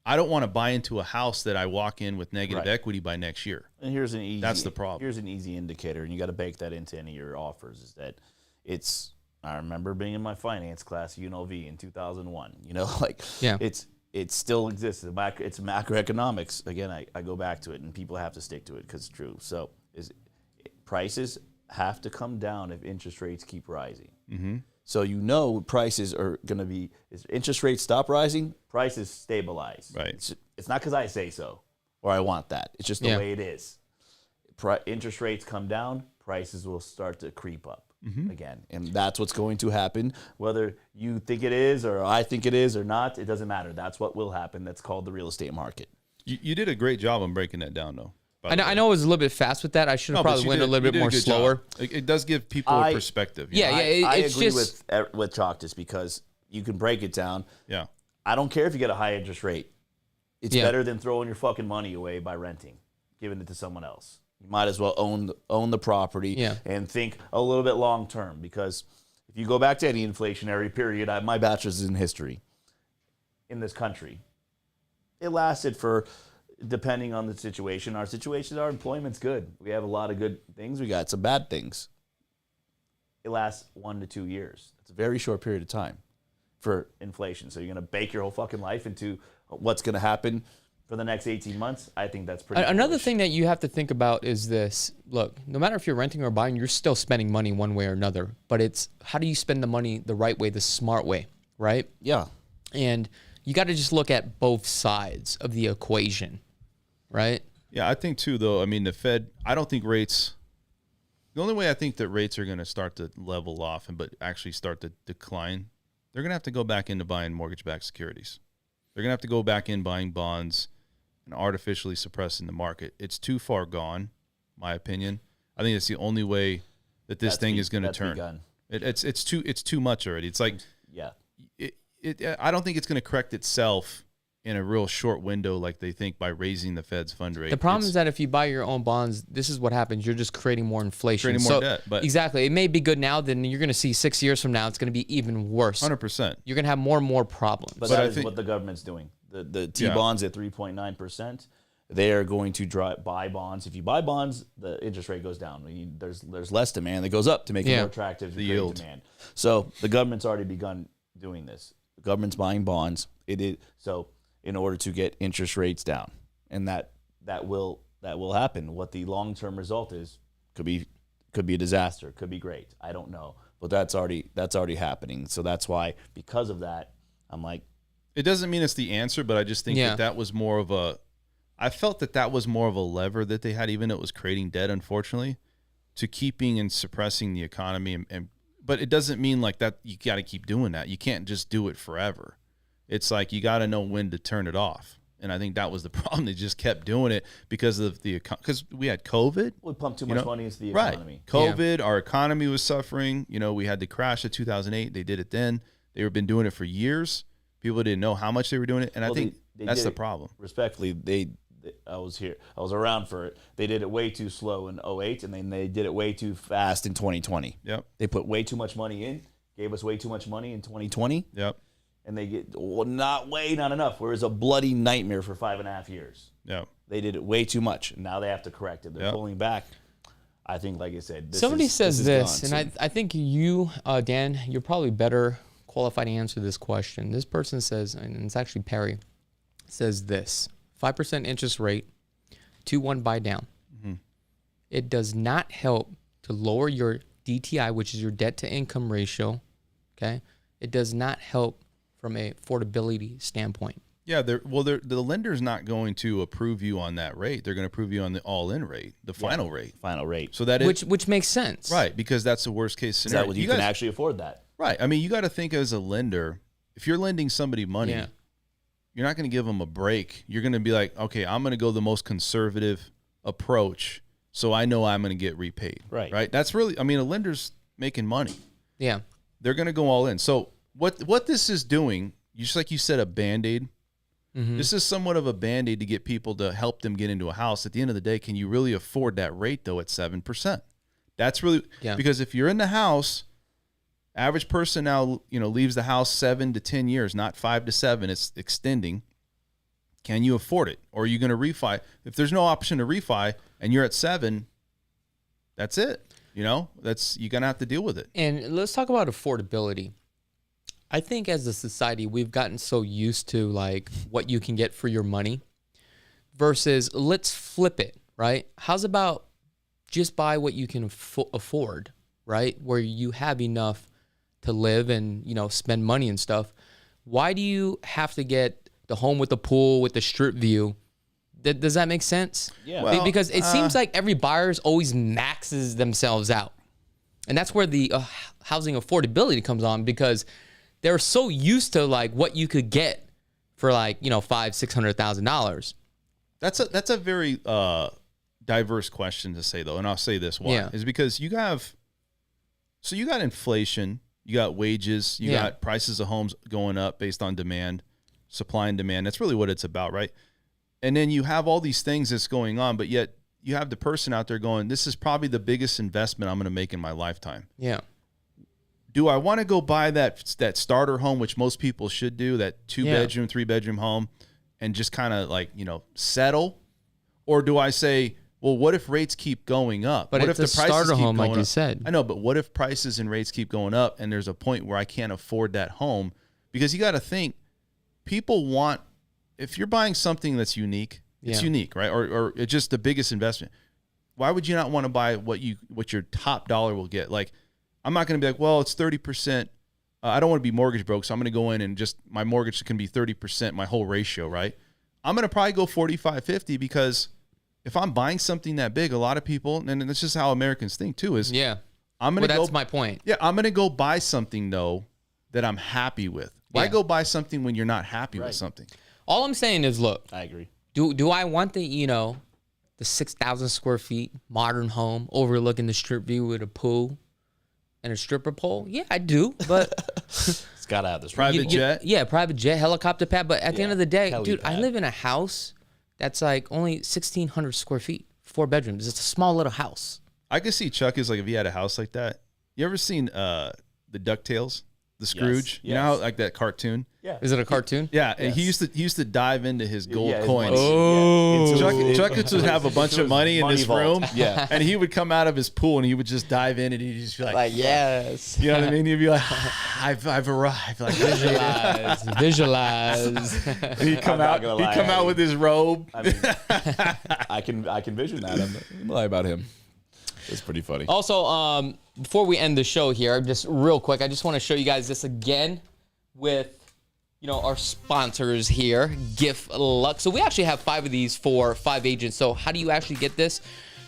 I don't want to buy into a house that I walk in with negative equity by next year. And that's the problem. Here's an easy indicator, and you got to bake that into any of your offers, is that I remember being in my finance class, UNLV, in 2001. You know, like it still exists. It's macroeconomics. Again, I go back to it, and people have to stick to it because it's true. So prices have to come down if interest rates keep rising. Mm-hmm. So prices are going to be, if interest rates stop rising, prices stabilize. Right. It's not because I say so or I want that. It's just the way it is. Interest rates come down, prices will start to creep up again. And that's what's going to happen. Whether you think it is or I think it is or not, it doesn't matter. That's what will happen. That's called the real estate market. You did a great job on breaking that down, though. I know it was a little bit fast with that. I should have probably went a little bit more slower. It does give people a perspective. I agree with Chakits, because you can break it down. Yeah. I don't care if you get a high interest rate. It's better than throwing your fucking money away by renting, giving it to someone else. You might as well own the property and think a little bit long term, because if you go back to any inflationary period, my bachelor's is in history in this country. It lasted for, depending on the situation, our employment's good. We have a lot of good things. We got some bad things. It lasts 1 to 2 years. It's a very short period of time for inflation. So you're going to bake your whole fucking life into what's going to happen for the next 18 months. I think that's pretty Another foolish. thing that you have to think about is this. Look, no matter if you're renting or buying, you're still spending money one way or another. But it's how do you spend the money the right way, the smart way, right? Yeah. And you got to just look at both sides of the equation, right? Yeah, I think too, though, I mean, the Fed, I don't think rates, the only way I think that rates are going to start to level off but actually start to decline, they're going to have to go back into buying mortgage-backed securities. They're going to have to go back in buying bonds and artificially suppressing the market. It's too far gone, my opinion. I think it's the only way that this thing is going to turn. It's too much already. It's like, I don't think it's going to correct itself in a real short window like they think by raising the Fed's fund rate. The problem is that if you buy your own bonds, this is what happens. You're just creating more inflation. Creating more debt. But exactly. It may be good now, then you're going to see 6 years from now, it's going to be even worse. 100%. You're going to have more and more problems. But that is what the government's doing. The T-bonds at 3.9%, they are going to buy bonds. If you buy bonds, the interest rate goes down. There's less demand that goes up to make it more attractive to the yield demand. So the government's already begun doing this. The government's buying bonds. In order to get interest rates down, and that will happen. What the long-term result is could Could be a disaster. Could be great. I don't know. But that's already happening. So that's why, because of that, I'm like, it doesn't mean it's the answer, but I just think that was more of a. I felt that was more of a lever that they had, even though it was creating debt, unfortunately, to keeping and suppressing the economy. But it doesn't mean like that you got to keep doing that. You can't just do it forever. It's like you got to know when to turn it off. And I think that was the problem. They just kept doing it because we had COVID. We pumped too much money into the economy. Right. COVID, our economy was suffering. We had the crash of 2008. They did it then. They had been doing it for years. People didn't know how much they were doing it. And I think that's the problem. Respectfully, I was here. I was around for it. They did it way too slow in 08, and then they did it way too fast in 2020. Yep. They put way too much money in, gave us way too much money in 2020. Yep. And they get not enough. Where it was a bloody nightmare for 5.5 years. Yeah, they did it way too much. Now they have to correct it. They're pulling back. I think, like I said, somebody says this, and I think you, Dan, you're probably better qualified to answer this question. This person says, and it's actually Perry, says this: 5% interest rate, 2-1 buy down. Mm-hmm. It does not help to lower your DTI, which is your debt to income ratio. Okay, it does not help from a affordability standpoint. Yeah, the lender's not going to approve you on that rate. They're going to approve you on the all-in rate, the final rate. Final rate. So that which makes sense, right? Because that's the worst case scenario. Is that what you can actually afford that? Right. I mean, you got to think as a lender, if you're lending somebody money, you're not going to give them a break. You're going to be like, okay, I'm going to go the most conservative approach, so I know I'm going to get repaid. Right. Right. That's really. I mean, a lender's making money. Yeah. They're going to go all in. So what this is doing, just like you said, a Band-Aid. Mm-hmm. This is somewhat of a Band-Aid to get people to help them get into a house. At the end of the day, can you really afford that rate, though, at 7%? That's really because if you're in the house, average person now, leaves the house 7 to 10 years, not 5 to 7. It's extending. Can you afford it? Or are you going to refi? If there's no option to refi and you're at 7, that's it. You're going to have to deal with it. And let's talk about affordability. I think as a society, we've gotten so used to like what you can get for your money versus let's flip it, right? How's about just buy what you can afford, right? Where you have enough to live and, spend money and stuff. Why do you have to get the home with the pool with the strip view? Does that make sense? Yeah. Well, because it seems like every buyer's always maxes themselves out. And that's where the housing affordability comes on, because they're so used to like what you could get for like, $500,000-$600,000. That's a very diverse question to say, though. And I'll say this why is because you got inflation, you got wages, you got prices of homes going up based on demand, supply and demand. That's really what it's about, right? And then you have all these things that's going on, but yet you have the person out there going, this is probably the biggest investment I'm going to make in my lifetime. Yeah. Do I want to go buy that starter home, which most people should do, that 2-bedroom, 3-bedroom home, and just kind of like, settle? Or do I say, well, what if rates keep going up? But what it's if the a starter home, like you up? said. I know, but what if prices and rates keep going up and there's a point where I can't afford that home? Because you got to think, people want, if you're buying something that's unique, it's unique, right? Or it's just the biggest investment. Why would you not want to buy what your top dollar will get? Like, I'm not going to be like, well, it's 30%. I don't want to be mortgage broke, so I'm going to go in and just my mortgage can be 30%, my whole ratio, right? I'm going to probably go 45, 50 because if I'm buying something that big, a lot of people, and that's just how Americans think too, is I'm going to go. That's my point. Yeah, I'm going to go buy something though that I'm happy with. Why go buy something when you're not happy with something? All I'm saying is, look, I agree. Do I want the 6,000 square feet modern home overlooking the strip view with a pool and a stripper pole? Yeah, I do, but it's got to have this private jet. Yeah, private jet, helicopter pad. But at the end of the day, dude, pad. I live in a house that's like only 1,600 square feet, 4 bedrooms. It's a small little house. I could see Chuck is like, if he had a house like that. You ever seen the DuckTales? The Scrooge, you know how like that cartoon. Yeah, is it a cartoon? Yeah, and he used to dive into his gold coins. Oh, Chuck would have a bunch of money in his room. Yeah, and he would come out of his pool and he would just dive in and he'd just be like yes, you know what I mean? He'd be like, I've arrived. Like visualize. And he'd come out with his robe. I mean, I can vision that. I'm not lie about him. It's pretty funny. Also, before we end the show here, just real quick, I just want to show you guys this again with, our sponsors here, Gift Luck. So we actually have 5 of these for 5 agents. So how do you actually get this?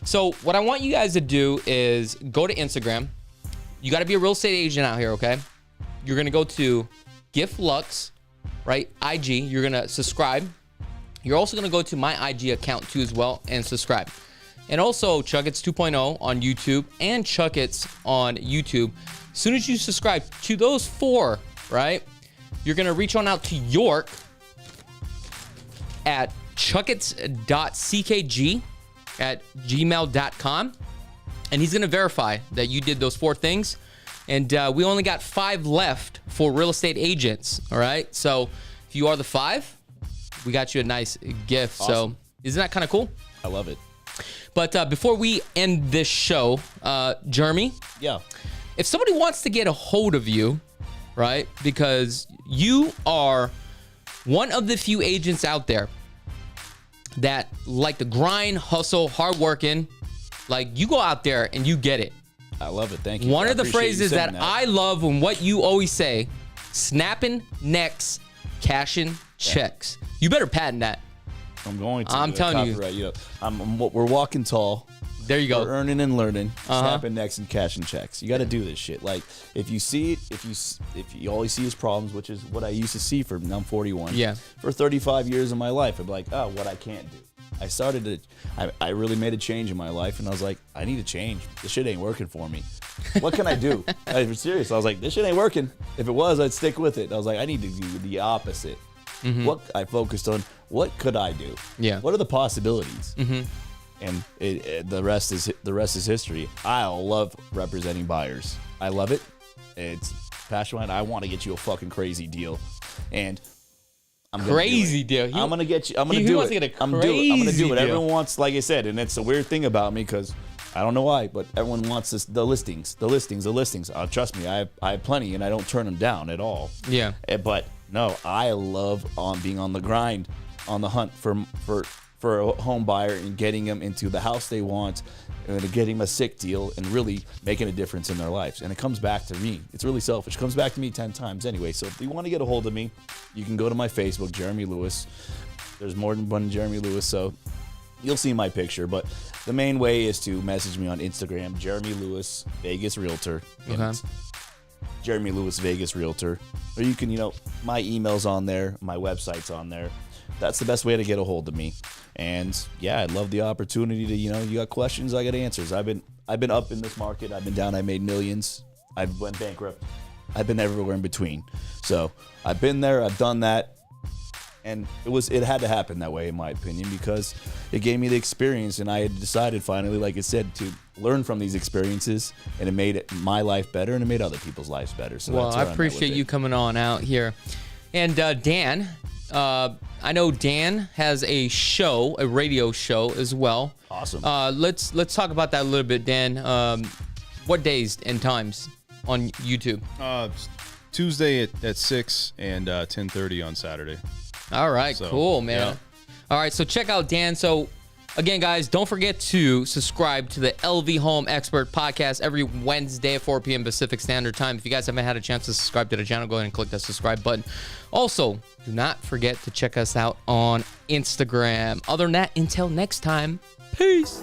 So what I want you guys to do is go to Instagram. You got to be a real estate agent out here, okay? You're going to go to Gift Luck's, right? IG. You're going to subscribe. You're also going to go to my IG account too as well and subscribe. And also Chakits 2.0 on YouTube and Chakits on YouTube. As soon as you subscribe to those 4, right? You're going to reach on out to York at chakits.ckg@gmail.com. And he's going to verify that you did those 4 things. And we only got 5 left for real estate agents. All right. So if you are the 5, we got you a nice gift. Awesome. So isn't that kind of cool? I love it. But before we end this show, Jeremy. Yeah. If somebody wants to get a hold of you, right, because you are one of the few agents out there that like the grind, hustle, hard working, like you go out there and you get it. I love it. Thank you. One of the phrases that I love and what you always say, snapping necks, cashing checks. You better patent that. I'm going to. I'm telling you. Right. We're walking tall. There you go. We're earning and learning, snapping necks and cashing checks. You got to do this shit. Like if you see it, if you always see his problems, which is what I used to see for now I'm 41. Yeah. For 35 years of my life, I'm like, oh, what I can't do. I really made a change in my life, and I was like, I need to change. This shit ain't working for me. What can I do? I was serious. I was like, this shit ain't working. If it was, I'd stick with it. I was like, I need to do the opposite. Mm-hmm. What I focused on, what could I do? Yeah. What are the possibilities? Mm-hmm. And the rest is history. I love representing buyers. I love it. It's passion. I want to get you a fucking crazy deal, and I'm crazy deal. I'm gonna get you. I'm gonna do it. I'm gonna do what everyone wants. Like I said, and it's a weird thing about me because I don't know why, but everyone wants this, the listings. Trust me, I have plenty, and I don't turn them down at all. Yeah. But no, I love being on the grind, on the hunt for a home buyer and getting them into the house they want and getting them a sick deal and really making a difference in their lives. And it comes back to me. It's really selfish. It comes back to me 10 times anyway. So if you want to get a hold of me, you can go to my Facebook, Jeremy Lewis. There's more than one Jeremy Lewis, so you'll see my picture. But the main way is to message me on Instagram, Jeremy Lewis, Vegas Realtor. Okay. Jeremy Lewis, Vegas Realtor. Or you can, my email's on there, my website's on there. That's the best way to get a hold of me. And yeah, I'd love the opportunity to, you got questions, I got answers. I've been up in this market, I've been down, I made millions, I went bankrupt, I've been everywhere in between. So I've been there, I've done that, and it had to happen that way in my opinion because it gave me the experience, and I had decided finally, like I said, to learn from these experiences, and it made my life better and it made other people's lives better. So well, I appreciate you coming on out here. And Dan, I know Dan has a radio show as well. Awesome. Let's talk about that a little bit, Dan. What days and times on YouTube? Tuesday at 6 and 10:30 on Saturday. All right, so, cool, man. Yeah. All right, so check out Dan. So again, guys, don't forget to subscribe to the LV Home Expert Podcast every Wednesday at 4 p.m. Pacific Standard Time. If you guys haven't had a chance to subscribe to the channel, go ahead and click that subscribe button. Also, do not forget to check us out on Instagram. Other than that, until next time, peace.